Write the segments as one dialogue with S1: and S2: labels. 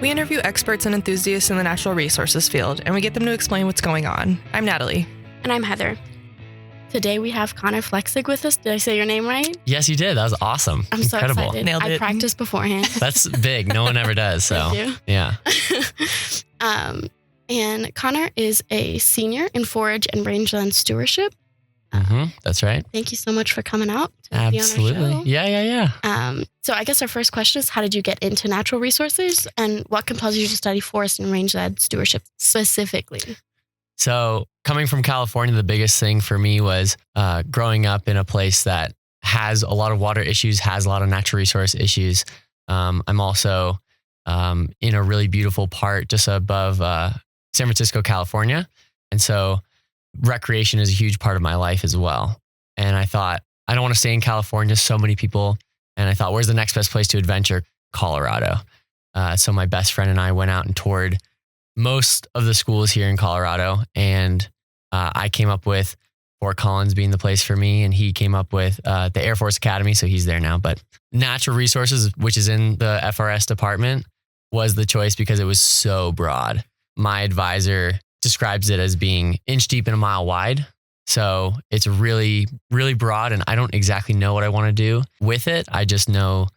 S1: We interview experts and enthusiasts in the natural resources field, and we get them to explain what's going on. I'm Natalie.
S2: And I'm Heather. Today we have Connor Flechsig with us. Did I say your name right?
S3: Yes, you did. That was awesome.
S2: I'm
S3: Incredible.
S2: so excited.
S1: Nailed it.
S2: I practiced beforehand.
S3: That's big. No one ever does. So,
S2: Thank you.
S3: yeah.
S2: And Connor is a senior in forage and rangeland stewardship.
S3: That's right.
S2: Thank you so much for coming out to
S3: Absolutely.
S2: be on our show.
S3: Yeah.
S2: So I guess our first question is, how did you get into natural resources, and what compels you to study forest and rangeland stewardship specifically?
S3: So coming from California, the biggest thing for me was growing up in a place that has a lot of water issues, has a lot of natural resource issues. I'm also in a really beautiful part just above San Francisco, California. And so recreation is a huge part of my life as well. And I thought, I don't want to stay in California, so many people. And I thought, where's the next best place to adventure? Colorado. So my best friend and I went out and toured most of the schools here in Colorado. And I came up with Fort Collins being the place for me. And he came up with the Air Force Academy. So he's there now. But natural resources, which is in the FRS department, was the choice because it was so broad. My advisor describes it as being inch deep and a mile wide. So it's really, really broad, and I don't exactly know what I want to do with it. I just know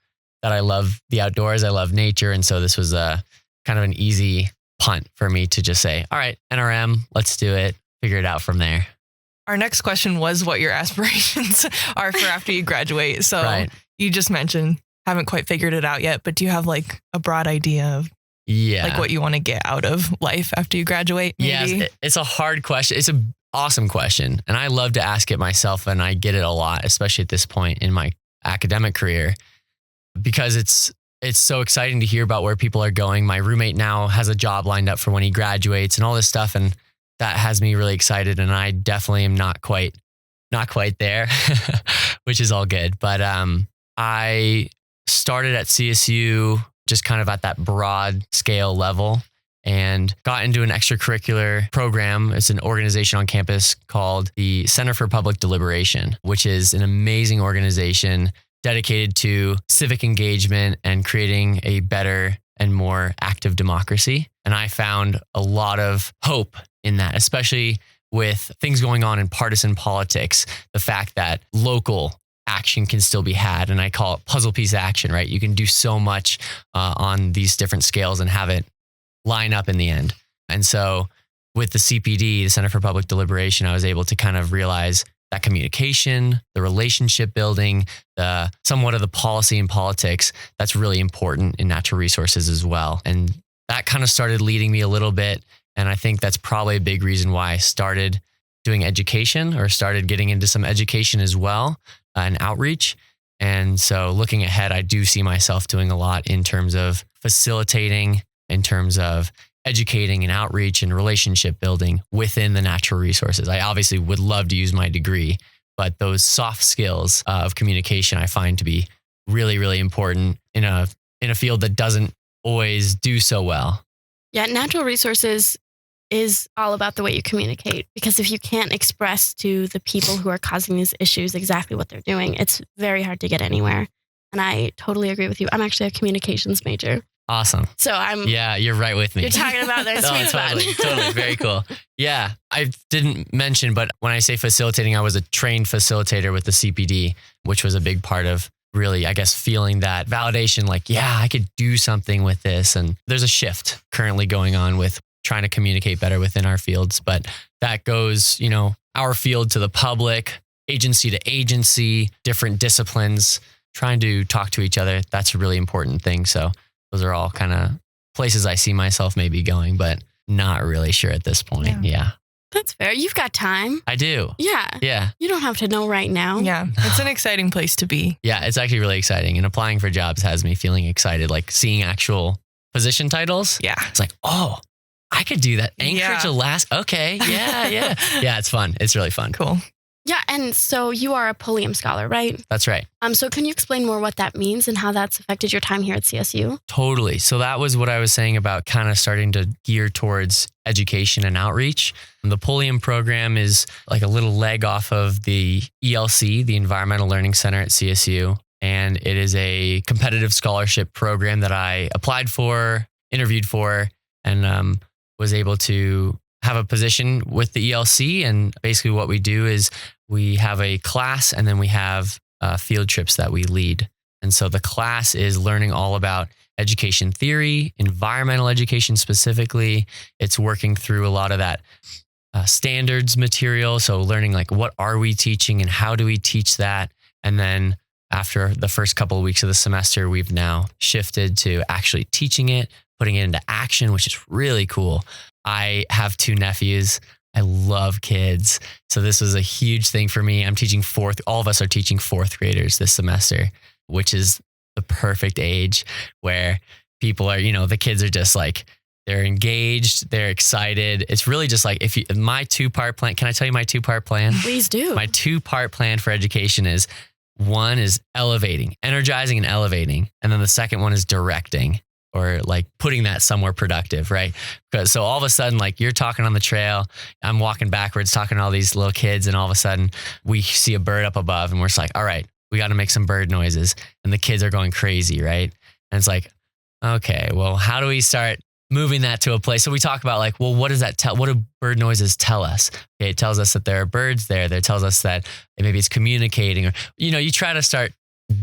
S3: that I love the outdoors. I love nature. And so this was a kind of an easy punt for me to just say, all right, NRM, let's do it. Figure it out from there.
S1: Our next question was what your aspirations are for after you graduate. So
S3: Right.
S1: You just mentioned haven't quite figured it out yet, but do you have like a broad idea of like what you want to get out of life after you graduate? Maybe?
S3: Yes, it's a hard question. It's an awesome question. And I love to ask it myself, and I get it a lot, especially at this point in my academic career, because it's so exciting to hear about where people are going. My roommate now has a job lined up for when he graduates and all this stuff. And that has me really excited. And I definitely am not quite there, which is all good. But I started at CSU just kind of at that broad scale level and got into an extracurricular program. It's an organization on campus called the Center for Public Deliberation, which is an amazing organization dedicated to civic engagement and creating a better and more active democracy. And I found a lot of hope in that, especially with things going on in partisan politics, the fact that local action can still be had. And I call it puzzle piece action, right? You can do so much on these different scales and have it line up in the end. And so with the CPD, the Center for Public Deliberation, I was able to kind of realize that communication, the relationship building, the somewhat of the policy and politics, that's really important in natural resources as well. And that kind of started leading me a little bit. And I think that's probably a big reason why I started doing education or started getting into some education as well and outreach. And so looking ahead, I do see myself doing a lot in terms of facilitating, in terms of educating and outreach and relationship building within the natural resources. I obviously would love to use my degree, but those soft skills of communication I find to be really, really important in a field that doesn't always do so well.
S2: Yeah, natural resources is all about the way you communicate, because if you can't express to the people who are causing these issues exactly what they're doing, it's very hard to get anywhere. And I totally agree with you. I'm actually a communications major.
S3: Awesome.
S2: So
S3: Yeah, you're right with me.
S2: You're talking about their sweet spot.
S3: Totally. Very cool. Yeah. I didn't mention, but when I say facilitating, I was a trained facilitator with the CPD, which was a big part of really, I guess, feeling that validation, like, yeah, I could do something with this. And there's a shift currently going on with trying to communicate better within our fields. But that goes, our field to the public, agency to agency, different disciplines, trying to talk to each other. That's a really important thing. So those are all kind of places I see myself maybe going, but not really sure at this point. Yeah.
S2: That's fair. You've got time.
S3: I do.
S2: Yeah.
S3: Yeah.
S2: You don't have to know right now.
S1: Yeah. It's an exciting place to be.
S3: Yeah. It's actually really exciting. And applying for jobs has me feeling excited, like seeing actual position titles.
S1: Yeah.
S3: It's like, oh, I could do that. Anchorage, Alaska. Okay. Yeah. Yeah. It's fun. It's really fun.
S1: Cool.
S2: Yeah. And so you are a Pulliam Scholar, right?
S3: That's right.
S2: So can you explain more what that means and how that's affected your time here at CSU?
S3: Totally. So that was what I was saying about kind of starting to gear towards education and outreach. The Pulliam program is like a little leg off of the ELC, the Environmental Learning Center at CSU. And it is a competitive scholarship program that I applied for, interviewed for and was able to have a position with the ELC. And basically what we do is we have a class and then we have field trips that we lead. And so the class is learning all about education theory, environmental education specifically. It's working through a lot of that standards material. So learning like, what are we teaching and how do we teach that? And then after the first couple of weeks of the semester, we've now shifted to actually teaching it, putting it into action, which is really cool. I have 2 nephews. I love kids. So this was a huge thing for me. All of us are teaching 4th graders this semester, which is the perfect age where people are, the kids are just like, they're engaged, they're excited. It's really just like, my 2-part plan, can I tell you my 2-part plan?
S2: Please do.
S3: My 2-part plan for education is, one is energizing and elevating. And then the second one is directing, or like putting that somewhere productive, right? So all of a sudden, like you're talking on the trail, I'm walking backwards, talking to all these little kids. And all of a sudden we see a bird up above and we're just like, all right, we got to make some bird noises. And the kids are going crazy, right? And it's like, okay, well, how do we start moving that to a place? So we talk about like, well, what does that tell? What do bird noises tell us? Okay, it tells us that there are birds there. That tells us that maybe it's communicating, or, you try to start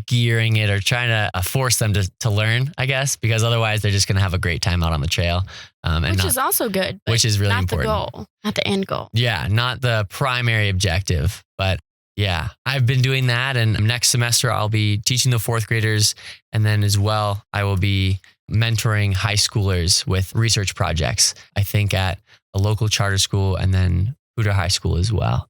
S3: gearing it or trying to force them to learn, I guess, because otherwise they're just going to have a great time out on the trail.
S2: Which is also good.
S3: Which is really important.
S2: Not the goal, not the end goal.
S3: Yeah, not the primary objective, but yeah, I've been doing that. And next semester I'll be teaching the 4th graders. And then as well, I will be mentoring high schoolers with research projects, I think at a local charter school and then Hooter High School as well.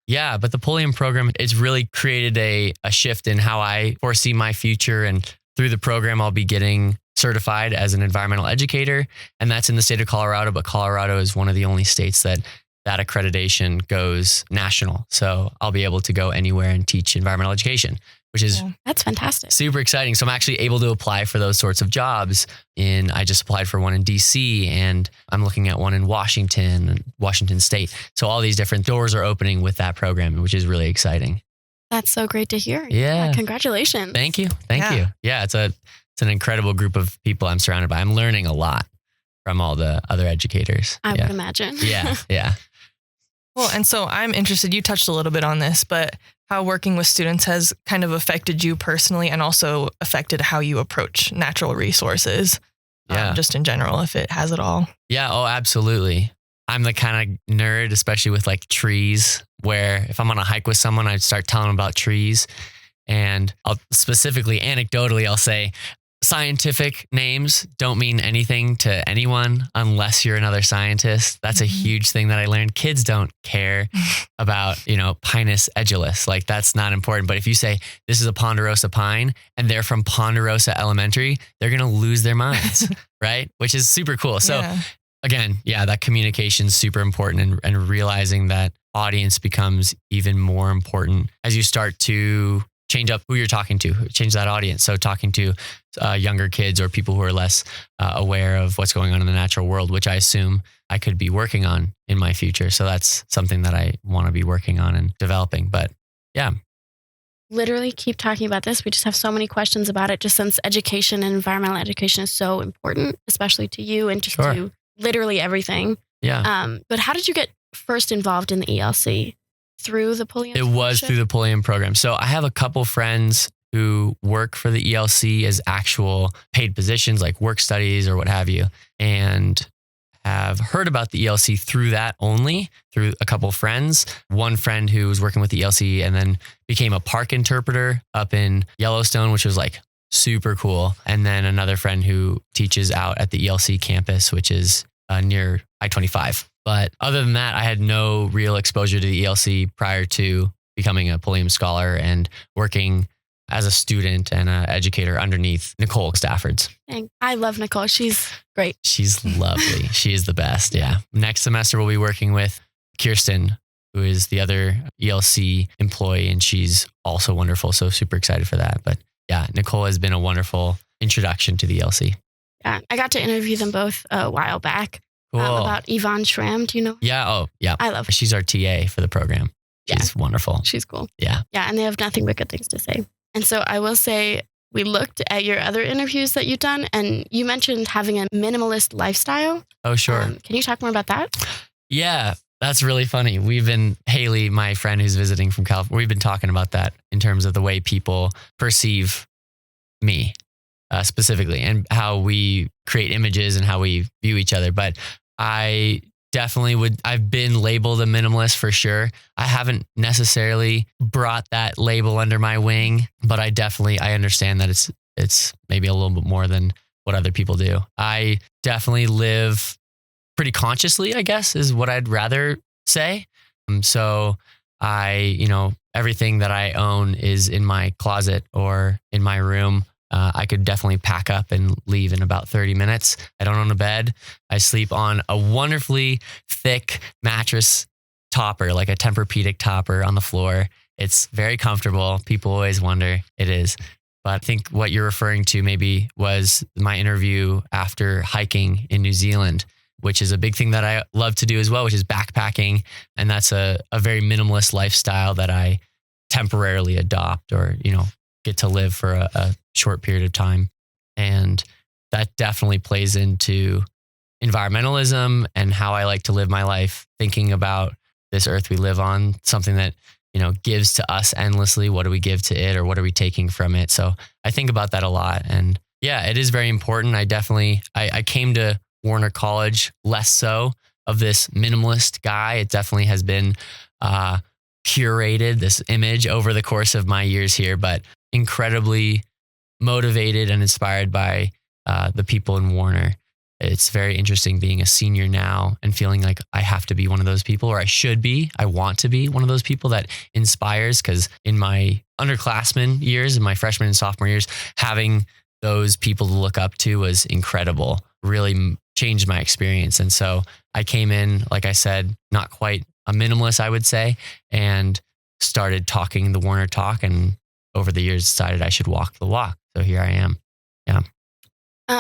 S3: Yeah, but the Pulliam program, it's really created a shift in how I foresee my future. And through the program, I'll be getting certified as an environmental educator. And that's in the state of Colorado, but Colorado is one of the only states that accreditation goes national. So I'll be able to go anywhere and teach environmental education, which is
S2: that's fantastic.
S3: Super exciting. So I'm actually able to apply for those sorts of jobs. I just applied for one in DC, and I'm looking at one in Washington State. So all these different doors are opening with that program, which is really exciting.
S2: That's so great to hear.
S3: Yeah.
S2: Congratulations.
S3: Thank you. Thank you. Yeah. It's an incredible group of people I'm surrounded by. I'm learning a lot from all the other educators.
S2: I would imagine.
S3: Yeah. Yeah.
S1: Well, and so I'm interested, you touched a little bit on this, but how working with students has kind of affected you personally and also affected how you approach natural resources, just in general, if it has at all. Yeah.
S3: Oh, absolutely. I'm the kind of nerd, especially with like trees, where if I'm on a hike with someone, I'd start telling them about trees. And I'll specifically, anecdotally, I'll say, scientific names don't mean anything to anyone unless you're another scientist. That's a huge thing that I learned. Kids don't care about, Pinus edulis. Like that's not important. But if you say this is a ponderosa pine and they're from Ponderosa Elementary, they're going to lose their minds, right? Which is super cool. So again, that communication is super important, and realizing that audience becomes even more important as you start to change up who you're talking to, change that audience. So talking to younger kids or people who are less aware of what's going on in the natural world, which I assume I could be working on in my future. So that's something that I want to be working on and developing. But yeah.
S2: Literally keep talking about this. We just have so many questions about it, just since education and environmental education is so important, especially to you and just to literally everything.
S3: Yeah.
S2: But how did you get first involved in the ELC? Through the Pulliam?
S3: It was through the Pulliam program. So I have a couple friends who work for the ELC as actual paid positions, like work studies or what have you, and have heard about the ELC through that only, through a couple friends. One friend who was working with the ELC and then became a park interpreter up in Yellowstone, which was like super cool. And then another friend who teaches out at the ELC campus, which is near I-25. But other than that, I had no real exposure to the ELC prior to becoming a Pulliam Scholar and working as a student and an educator underneath Nicole Stafford's.
S2: I love Nicole. She's great.
S3: She's lovely. She is the best. Yeah. Next semester, we'll be working with Kirsten, who is the other ELC employee, and she's also wonderful. So super excited for that. But yeah, Nicole has been a wonderful introduction to the ELC.
S2: Yeah. I got to interview them both a while back.
S3: Cool.
S2: About Yvonne Schramm, do you know?
S3: Yeah. Oh, yeah.
S2: I love her.
S3: She's our TA for the program. She's wonderful.
S2: She's cool.
S3: Yeah.
S2: Yeah. And they have nothing but good things to say. And so I will say, we looked at your other interviews that you've done, and you mentioned having a minimalist lifestyle.
S3: Oh, sure.
S2: Can you talk more about that?
S3: Yeah, that's really funny. Haley, my friend who's visiting from California, we've been talking about that in terms of the way people perceive me specifically, and how we create images and how we view each other. But I definitely I've been labeled a minimalist for sure. I haven't necessarily brought that label under my wing, but I understand that it's maybe a little bit more than what other people do. I definitely live pretty consciously, I guess, is what I'd rather say. So everything that I own is in my closet or in my room. I could definitely pack up and leave in about 30 minutes. I don't own a bed. I sleep on a wonderfully thick mattress topper, like a Tempur-Pedic topper on the floor. It's very comfortable. People always wonder. It is. But I think what you're referring to maybe was my interview after hiking in New Zealand, which is a big thing that I love to do as well, which is backpacking. And that's a very minimalist lifestyle that I temporarily adopt or, get to live for a short period of time. And that definitely plays into environmentalism and how I like to live my life, thinking about this earth we live on, something that, gives to us endlessly. What do we give to it, or what are we taking from it? So I think about that a lot. And yeah, it is very important. I came to Warner College less so of this minimalist guy. It definitely has been curated, this image over the course of my years here, but incredibly motivated and inspired by the people in Warner. It's very interesting being a senior now and feeling like I have to be one of those people, or I want to be one of those people that inspires. Because in my underclassmen years, in my freshman and sophomore years, having those people to look up to was incredible, really changed my experience. And so I came in, like I said, not quite a minimalist, I would say, and started talking the Warner talk, and over the years decided I should walk the walk. So here I am. Yeah.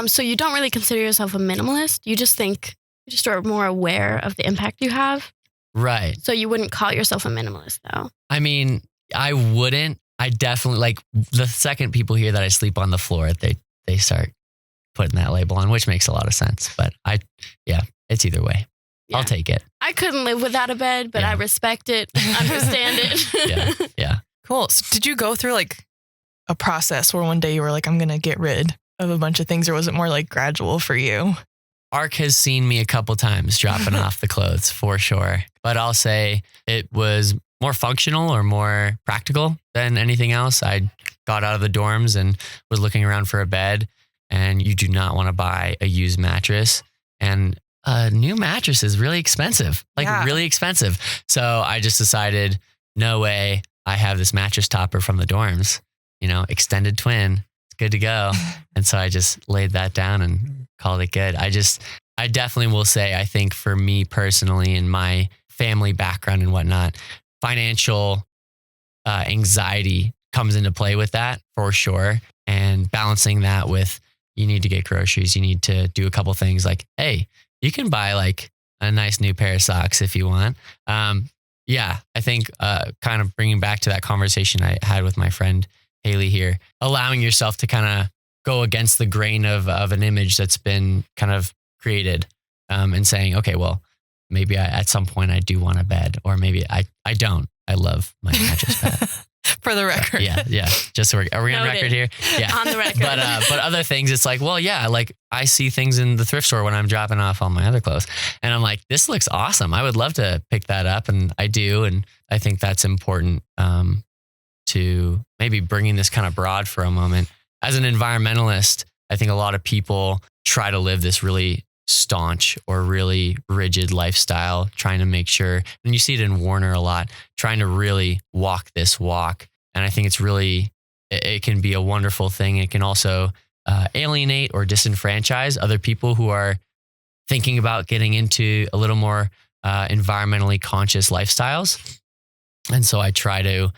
S2: So you don't really consider yourself a minimalist. You just are more aware of the impact you have.
S3: Right.
S2: So you wouldn't call yourself a minimalist though.
S3: I mean, I wouldn't. I definitely, like, the second people hear that I sleep on the floor, they start putting that label on, which makes a lot of sense. But it's either way. Yeah. I'll take it.
S2: I couldn't live without a bed, but I respect it, understand it.
S3: Yeah.
S1: Cool. So did you go through like a process where one day you were like, I'm going to get rid of a bunch of things, or was it more like gradual for you?
S3: Ark has seen me a couple times dropping off the clothes for sure, but I'll say it was more functional or more practical than anything else. I got out of the dorms and was looking around for a bed, and you do not want to buy a used mattress, and a new mattress is really expensive, really expensive. So I just decided, no way. I have this mattress topper from the dorms, extended twin. It's good to go. And so I just laid that down and called it good. I definitely will say, I think for me personally, in my family background and whatnot, financial anxiety comes into play with that for sure. And balancing that with, you need to get groceries. You need to do a couple things like, hey, you can buy like a nice new pair of socks if you want. I think kind of bringing back to that conversation I had with my friend Haley here, allowing yourself to kind of go against the grain of an image that's been kind of created, and saying, okay, well, maybe at some point I do want a bed, or maybe I don't. I love my mattress pad.
S1: For the record.
S3: Yeah. Just so are we on record here? Yeah.
S2: On the record.
S3: But other things, it's like, well, yeah, like I see things in the thrift store when I'm dropping off all my other clothes, and I'm like, this looks awesome. I would love to pick that up, and I do. And I think that's important to maybe bringing this kind of broad for a moment. As an environmentalist, I think a lot of people try to live this really staunch or really rigid lifestyle, trying to make sure, and you see it in Warner a lot, trying to really walk this walk. And I think it can be a wonderful thing. It can also alienate or disenfranchise other people who are thinking about getting into a little more environmentally conscious lifestyles. And so I try to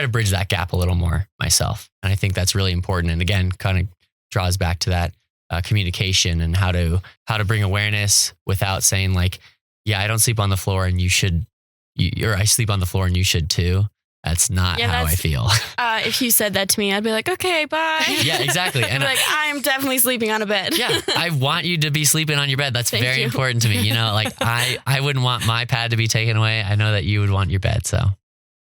S3: bridge that gap a little more myself. And I think that's really important. And again, kind of draws back to that communication and how to bring awareness without saying like, yeah, I don't sleep on the floor and you should, or I sleep on the floor and you should too. That's not how I feel.
S2: If you said that to me, I'd be like, okay, bye.
S3: Yeah, exactly. And
S2: like, I'm definitely sleeping on a bed.
S3: Yeah, I want you to be sleeping on your bed. That's very important to me. You know, like I wouldn't want my pad to be taken away. I know that you would want your bed. So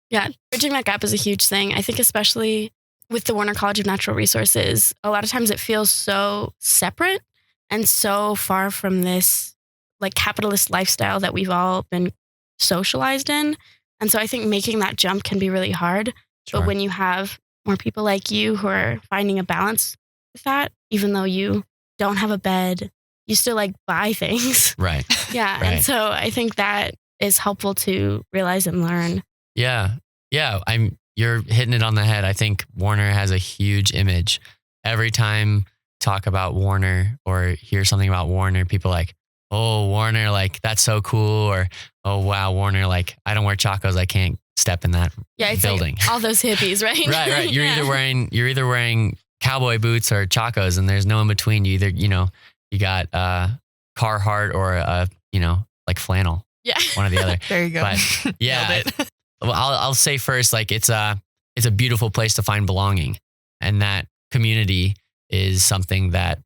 S2: yeah, bridging that gap is a huge thing. I think especially with the Warner College of Natural Resources, a lot of times it feels so separate and so far from this like capitalist lifestyle that we've all been socialized in. And so I think making that jump can be really hard.
S3: Sure.
S2: But when you have more people like you who are finding a balance with that, even though you don't have a bed, you still like buy things.
S3: Right.
S2: Yeah.
S3: Right.
S2: And so I think that is helpful to realize and learn.
S3: Yeah. Yeah. You're hitting it on the head. I think Warner has a huge image. Every time talk about Warner or hear something about Warner, people are like, oh, Warner, like that's so cool. Or, oh, wow, Warner, like I don't wear chacos. I can't step in that building.
S2: Like all those hippies, right?
S3: Right. You're either wearing cowboy boots or chacos, and there's no in between. You either, you got Carhartt or like flannel.
S2: Yeah.
S3: One or the other.
S1: There you go.
S3: But yeah. Well, I'll say first, like it's a beautiful place to find belonging, and that community is something that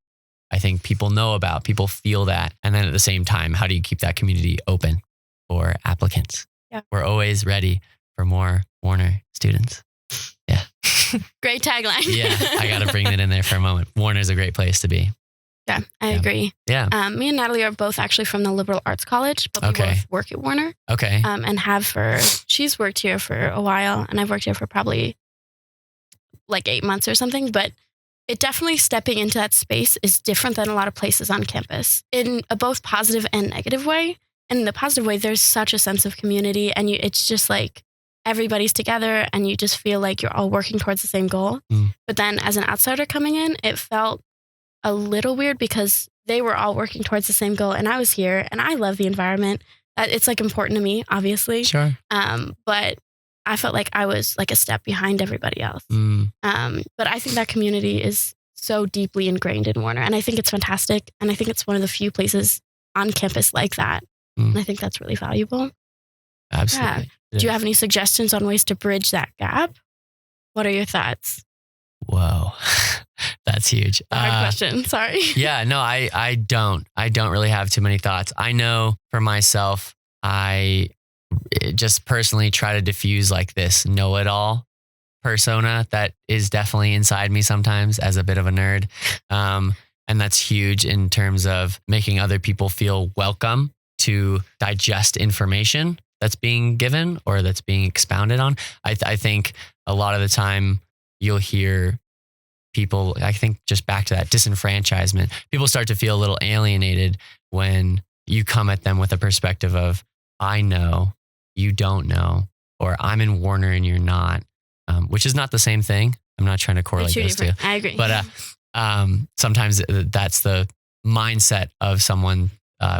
S3: I think people know about, people feel that. And then at the same time, how do you keep that community open for applicants?
S2: Yeah.
S3: We're always ready for more Warner students. Yeah.
S2: Great tagline.
S3: Yeah. I got to bring that in there for a moment. Warner's a great place to be.
S2: Yeah, I agree.
S3: Yeah.
S2: Me and Natalie are both actually from the Liberal Arts College, but we both work at Warner.
S3: Okay.
S2: And she's worked here for a while, and I've worked here for probably like 8 months or something, but it definitely stepping into that space is different than a lot of places on campus in a both positive and negative way. And in the positive way, there's such a sense of community, and it's just like everybody's together and you just feel like you're all working towards the same goal. But then as an outsider coming in, it felt a little weird because they were all working towards the same goal and I was here and I love the environment. It's like important to me, obviously.
S3: Sure.
S2: But I felt like I was like a step behind everybody else. But I think that community is so deeply ingrained in Warner, and I think it's fantastic. And I think it's one of the few places on campus like that. And I think that's really valuable.
S3: Absolutely.
S2: Yeah. Do you have any suggestions on ways to bridge that gap? What are your thoughts?
S3: Whoa, that's huge.
S2: Hard question. Sorry.
S3: Yeah, no, I don't really have too many thoughts. I know for myself, I just personally try to diffuse like this know-it-all persona that is definitely inside me sometimes as a bit of a nerd. And that's huge in terms of making other people feel welcome to digest information that's being given or that's being expounded on. I think a lot of the time you'll hear people, I think just back to that disenfranchisement, people start to feel a little alienated when you come at them with a perspective of, I know, you don't know, or I'm in Warner and you're not, which is not the same thing. I'm not trying to correlate those two.
S2: I agree.
S3: But sometimes that's the mindset of someone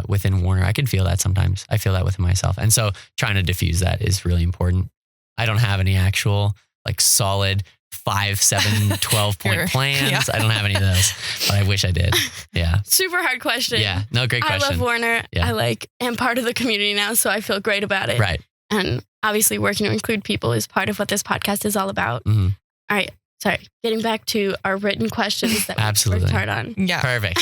S3: within Warner. I can feel that sometimes. I feel that within myself. And so trying to diffuse that is really important. I don't have any actual like solid 5, 7, 12 point plans. Yeah. I don't have any of those, but I wish I did. Yeah.
S2: Super hard question.
S3: Yeah. No, great question.
S2: I love Warner.
S3: Yeah.
S2: I am part of the community now, so I feel great about it.
S3: Right.
S2: And obviously working to include people is part of what this podcast is all about.
S3: Mm-hmm.
S2: All right. Sorry. Getting back to our written questions that
S3: Absolutely.
S2: we worked hard on.
S1: Yeah.
S3: Perfect.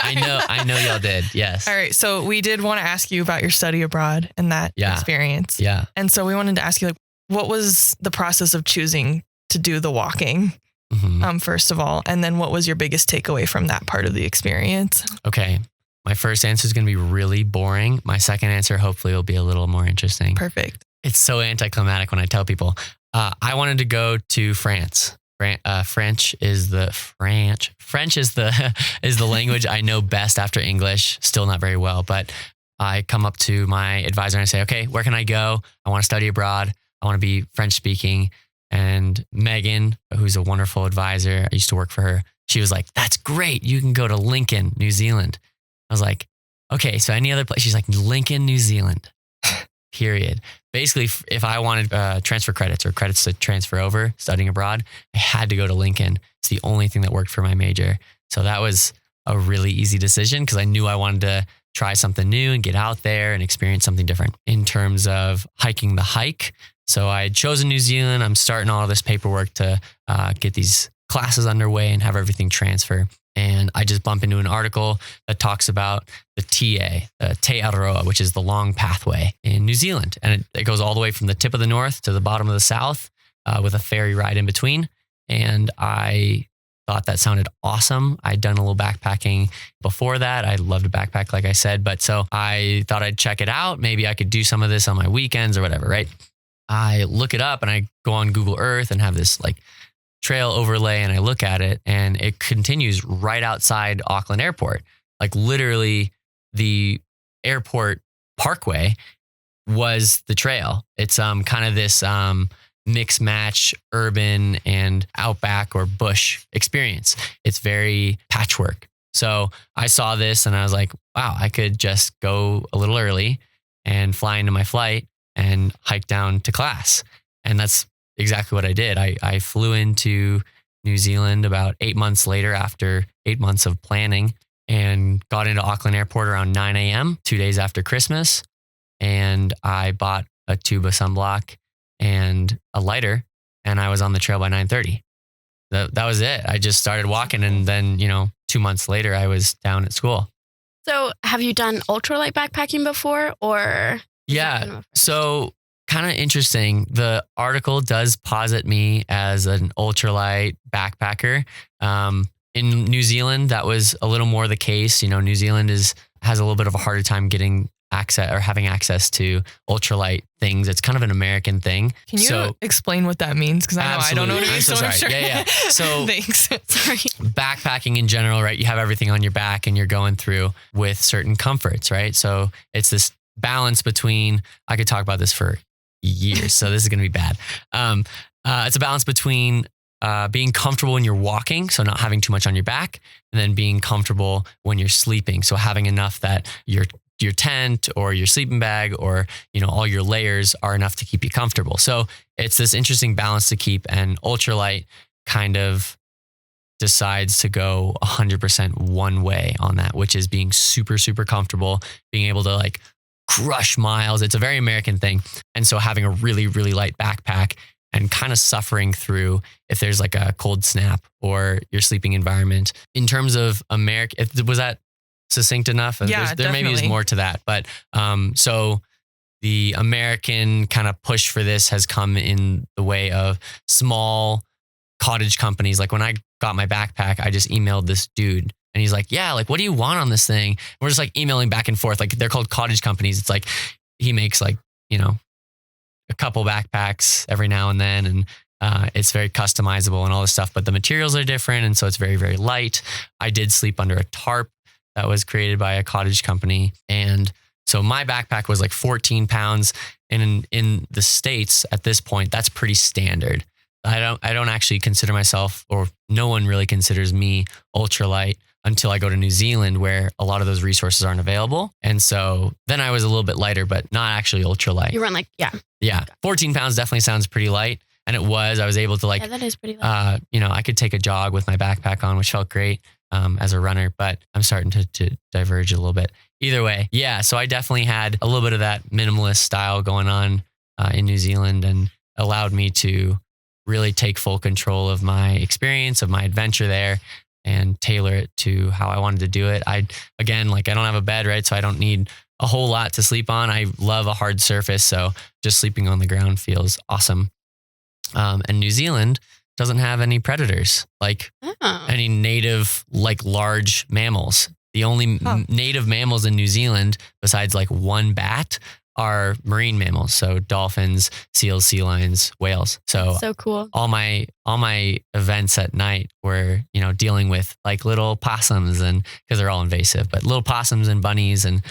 S3: I know y'all did. Yes.
S1: All right. So we did want to ask you about your study abroad and that experience.
S3: Yeah.
S1: And so we wanted to ask you, like, what was the process of choosing to do the walking, first of all? And then what was your biggest takeaway from that part of the experience?
S3: Okay. My first answer is going to be really boring. My second answer, hopefully, will be a little more interesting.
S1: Perfect.
S3: It's so anticlimactic when I tell people. I wanted to go to France. French is the language I know best after English. Still not very well, but I come up to my advisor and I say, okay, where can I go? I want to study abroad. I want to be French speaking. And Megan, who's a wonderful advisor, I used to work for her. She was like, that's great. You can go to Lincoln, New Zealand. I was like, okay, so any other place? She's like, Lincoln, New Zealand, period. Basically, if I wanted transfer credits or credits to transfer over studying abroad, I had to go to Lincoln. It's the only thing that worked for my major. So that was a really easy decision because I knew I wanted to try something new and get out there and experience something different. In terms of hiking the hike, So I had chosen New Zealand. I'm starting all of this paperwork to get these classes underway and have everything transfer. And I just bump into an article that talks about the TA, Te Aroa, which is the long pathway in New Zealand. And it goes all the way from the tip of the north to the bottom of the south with a ferry ride in between. And I thought that sounded awesome. I'd done a little backpacking before that. I love to backpack, like I said. But so I thought I'd check it out. Maybe I could do some of this on my weekends or whatever, right? I look it up and I go on Google Earth and have this like trail overlay, and I look at it and it continues right outside Auckland Airport. Like literally the airport parkway was the trail. It's kind of this mix match urban and outback or bush experience. It's very patchwork. So I saw this and I was like, wow, I could just go a little early and fly into my flight and hike down to class. And that's exactly what I did. I flew into New Zealand about 8 months later after 8 months of planning, and got into Auckland Airport around 9 a.m., 2 days after Christmas. And I bought a tube of sunblock and a lighter, and I was on the trail by 9:30. That was it. I just started walking, and then, 2 months later, I was down at school.
S2: So have you done ultralight backpacking before, or?
S3: Yeah. So kind of interesting. The article does posit me as an ultralight backpacker. In New Zealand, that was a little more the case. New Zealand has a little bit of a harder time getting access or having access to ultralight things. It's kind of an American thing.
S1: Can you explain what that means? Because I don't know what it means.
S3: I'm so sorry. Sure. Yeah. So
S1: thanks. Sorry.
S3: Backpacking in general, right? You have everything on your back and you're going through with certain comforts, right? So it's this balance between, I could talk about this for years, so this is going to be bad. It's a balance between being comfortable when you're walking, so not having too much on your back, and then being comfortable when you're sleeping. So having enough that your tent or your sleeping bag or, all your layers are enough to keep you comfortable. So it's this interesting balance to keep, and ultralight kind of decides to go 100% one way on that, which is being super, super comfortable, being able to like crush miles. It's a very American thing. And so having a really, really light backpack and kind of suffering through if there's like a cold snap or your sleeping environment. In terms of America, was that succinct enough?
S1: Yeah,
S3: there maybe is more to that. But so the American kind of push for this has come in the way of small cottage companies. Like when I got my backpack, I just emailed this dude. And he's like, yeah, like, what do you want on this thing? We're just like emailing back and forth. Like they're called cottage companies. It's like he makes like, a couple backpacks every now and then. And it's very customizable and all this stuff, but the materials are different. And so it's very, very light. I did sleep under a tarp that was created by a cottage company. And so my backpack was like 14 pounds. And in the States at this point, that's pretty standard. I don't actually consider myself, or no one really considers me ultralight until I go to New Zealand, where a lot of those resources aren't available. And so then I was a little bit lighter, but not actually ultralight.
S2: You run like, yeah.
S3: Yeah. 14 pounds definitely sounds pretty light. And it was. I was able to like,
S2: yeah, that is pretty light.
S3: I could take a jog with my backpack on, which felt great as a runner, but I'm starting to diverge a little bit. Either way. Yeah. So I definitely had a little bit of that minimalist style going on in New Zealand, and allowed me to really take full control of my experience, of my adventure there, and tailor it to how I wanted to do it. I don't have a bed, right? So I don't need a whole lot to sleep on. I love a hard surface. So just sleeping on the ground feels awesome. And New Zealand doesn't have any predators, like any native, like large mammals. The only native mammals in New Zealand, besides like one bat, are marine mammals. So dolphins, seals, sea lions, whales. So
S2: cool.
S3: All my events at night were, dealing with like little possums, and because they're all invasive, but little possums and bunnies and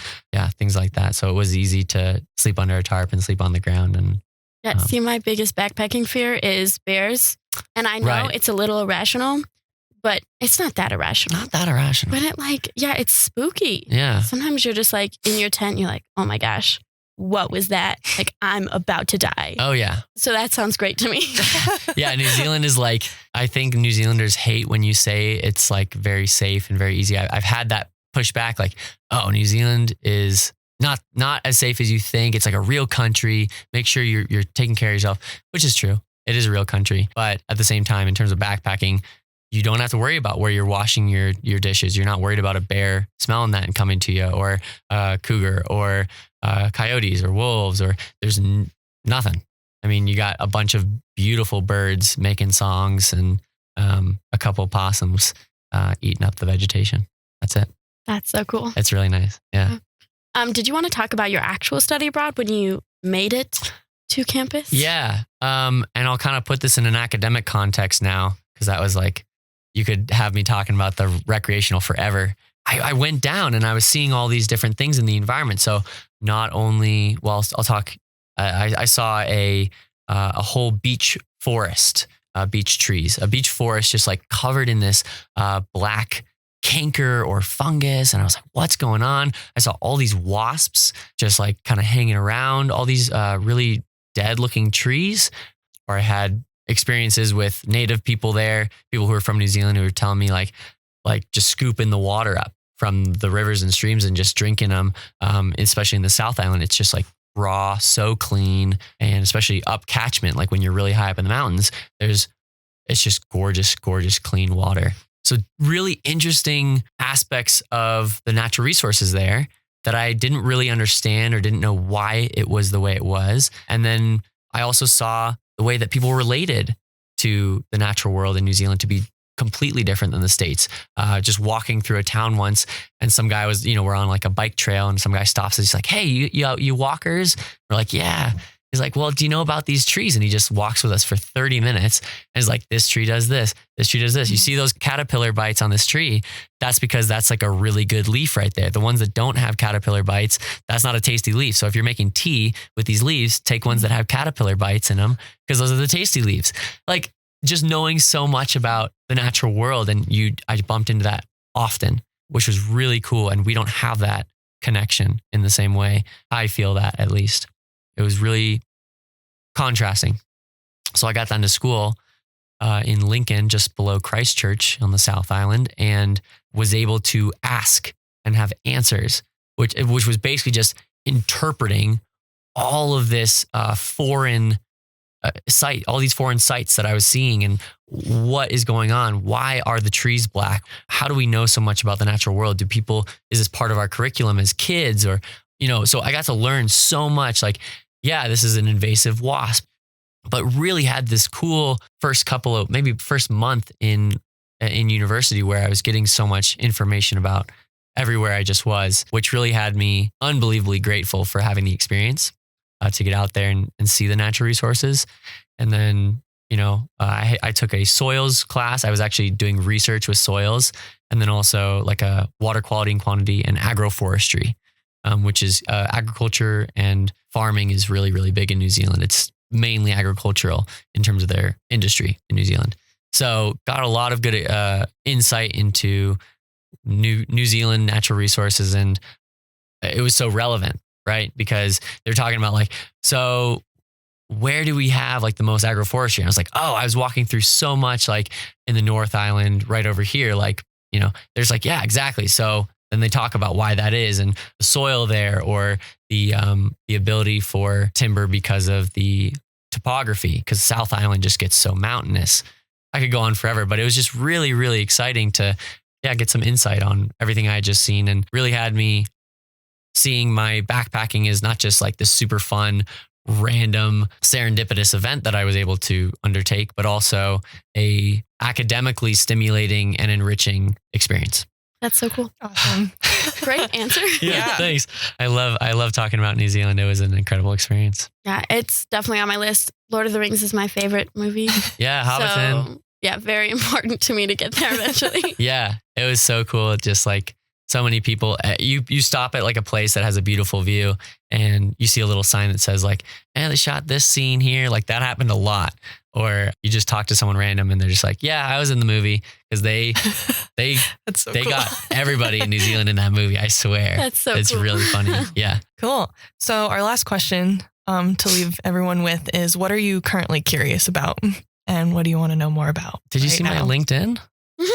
S3: things like that. So it was easy to sleep under a tarp and sleep on the ground. And
S2: see, my biggest backpacking fear is bears. And I know it's a little irrational, but it's not that irrational.
S3: Not that irrational.
S2: But it's spooky.
S3: Yeah.
S2: Sometimes you're just like in your tent, you're like, oh my gosh, what was that? Like, I'm about to die.
S3: Oh, yeah.
S2: So that sounds great to me.
S3: Yeah, New Zealand is like, I think New Zealanders hate when you say it's like very safe and very easy. I've had that pushback, like, oh, New Zealand is not as safe as you think. It's like a real country. Make sure you're taking care of yourself, which is true. It is a real country. But at the same time, in terms of backpacking, you don't have to worry about where you're washing your dishes. You're not worried about a bear smelling that and coming to you, or a cougar, or coyotes, or wolves, or there's nothing. I mean, you got a bunch of beautiful birds making songs, and a couple of possums eating up the vegetation. That's it.
S2: That's so cool.
S3: It's really nice. Yeah.
S2: Did you want to talk about your actual study abroad when you made it to campus?
S3: Yeah. And I'll kind of put this in an academic context now, because that was like, you could have me talking about the recreational forever. I went down and I was seeing all these different things in the environment. So not only, well, I'll talk, I saw a whole beach forest, beach trees, a beach forest just like covered in this black canker or fungus. And I was like, what's going on? I saw all these wasps just like kind of hanging around all these really dead looking trees. Or I had experiences with native people there, people who are from New Zealand, who were telling me like just scooping the water up from the rivers and streams and just drinking them. Especially in the South Island, it's just like raw, so clean. And especially up catchment, like when you're really high up in the mountains, it's just gorgeous, gorgeous, clean water. So really interesting aspects of the natural resources there that I didn't really understand or didn't know why it was the way it was. And then I also saw the way that people related to the natural world in New Zealand to be completely different than the States. Just walking through a town once, and some guy was, we're on like a bike trail, and some guy stops and he's like, "Hey, you walkers?" We're like, "Yeah." He's like, "Well, do you know about these trees?" And he just walks with us for 30 minutes and is like, "This tree does this. This tree does this. You see those caterpillar bites on this tree? That's because that's like a really good leaf right there. The ones that don't have caterpillar bites, that's not a tasty leaf. So if you're making tea with these leaves, take ones that have caterpillar bites in them, because those are the tasty leaves." Like, just knowing so much about the natural world. And I bumped into that often, which was really cool. And we don't have that connection in the same way. I feel that, at least. It was really contrasting. So I got down to school in Lincoln, just below Christchurch on the South Island, and was able to ask and have answers, which was basically just interpreting all of this foreign site, all these foreign sites that I was seeing, and what is going on? Why are the trees black? How do we know so much about the natural world? Is this part of our curriculum as kids? Or, so I got to learn so much. Like, yeah, this is an invasive wasp, but really had this cool first month in university, where I was getting so much information about everywhere I just was, which really had me unbelievably grateful for having the experience to get out there and see the natural resources. And then, I took a soils class. I was actually doing research with soils, and then also like a water quality and quantity and agroforestry, which is agriculture and farming is really, really big in New Zealand. It's mainly agricultural in terms of their industry in New Zealand. So got a lot of good insight into New Zealand natural resources, and it was so relevant, right? Because they're talking about like, so where do we have like the most agroforestry? And I was like, oh, I was walking through so much like in the North Island right over here. Like, there's like, yeah, exactly. So then they talk about why that is, and the soil there, or the ability for timber because of the topography, because South Island just gets so mountainous. I could go on forever, but it was just really, really exciting to get some insight on everything I had just seen, and really had me seeing my backpacking is not just like this super fun, random, serendipitous event that I was able to undertake, but also a academically stimulating and enriching experience.
S2: That's so cool.
S1: Awesome.
S2: Great answer.
S3: Yeah, thanks. I love talking about New Zealand. It was an incredible experience.
S2: Yeah, it's definitely on my list. Lord of the Rings is my favorite movie.
S3: Yeah, Hobbiton.
S2: So, yeah, very important to me to get there eventually.
S3: Yeah, it was so cool. Just like so many people, you stop at like a place that has a beautiful view, and you see a little sign that says like, they shot this scene here. Like, that happened a lot. Or you just talk to someone random and they're just like, yeah, I was in the movie, because they
S1: That's so
S3: they
S1: cool.
S3: got everybody in New Zealand in that movie. I swear.
S2: That's so
S3: It's
S2: cool.
S3: really funny. Yeah.
S1: Cool. So our last question to leave everyone with is, what are you currently curious about, and what do you want to know more about?
S3: Did you
S1: right
S3: see
S1: now?
S3: my LinkedIn?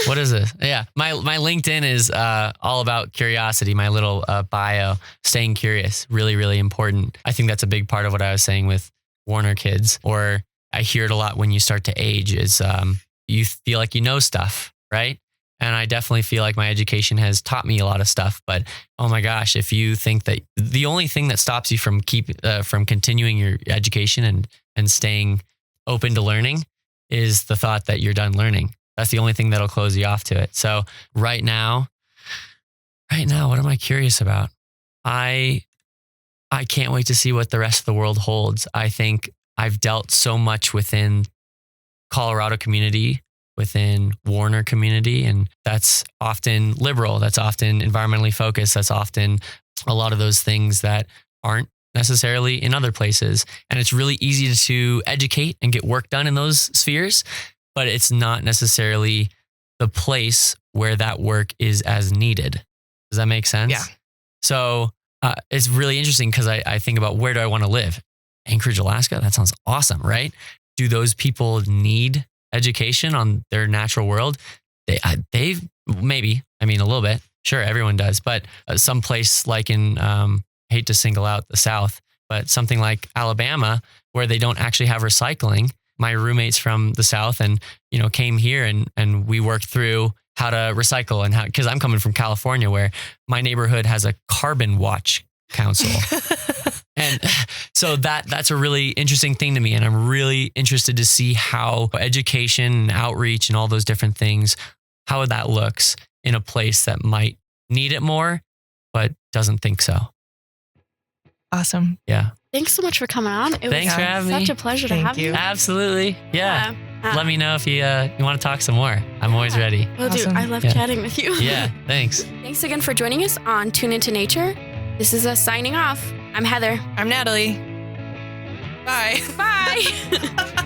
S3: What is this? Yeah. My LinkedIn is all about curiosity. My little bio, staying curious, really, really important. I think that's a big part of what I was saying with Warner kids, or I hear it a lot when you start to age is you feel like you know stuff, right? And I definitely feel like my education has taught me a lot of stuff. But oh my gosh, if you think that the only thing that stops you from from continuing your education and staying open to learning is the thought that you're done learning. That's the only thing that'll close you off to it. So right now, what am I curious about? I can't wait to see what the rest of the world holds. I think I've dealt so much within Colorado community, within Warner community, and that's often liberal, that's often environmentally focused, that's often a lot of those things that aren't necessarily in other places. And it's really easy to educate and get work done in those spheres, but it's not necessarily the place where that work is as needed. Does that make sense?
S1: Yeah.
S3: So it's really interesting because I think about, where do I want to live? Anchorage, Alaska? That sounds awesome, right? Do those people need education on their natural world? They maybe, I mean, a little bit. Sure, everyone does. But some place like in, hate to single out the South, but something like Alabama, where they don't actually have recycling. My roommates from the South and, came here and we worked through how to recycle and how, because I'm coming from California, where my neighborhood has a carbon watch council. And so that's a really interesting thing to me. And I'm really interested to see how education and outreach and all those different things, how that looks in a place that might need it more, but doesn't think so.
S1: Awesome.
S3: Yeah.
S2: Thanks so much for coming on.
S3: Thanks for having me.
S2: Such a pleasure to have you.
S3: Absolutely. Yeah. Let me know if you want to talk some more. I'm always ready.
S2: Will do. I love chatting with you.
S3: Yeah. Thanks.
S2: Thanks again for joining us on Tune Into Nature. This is us signing off. I'm Heather.
S1: I'm Natalie. Bye.
S2: Bye.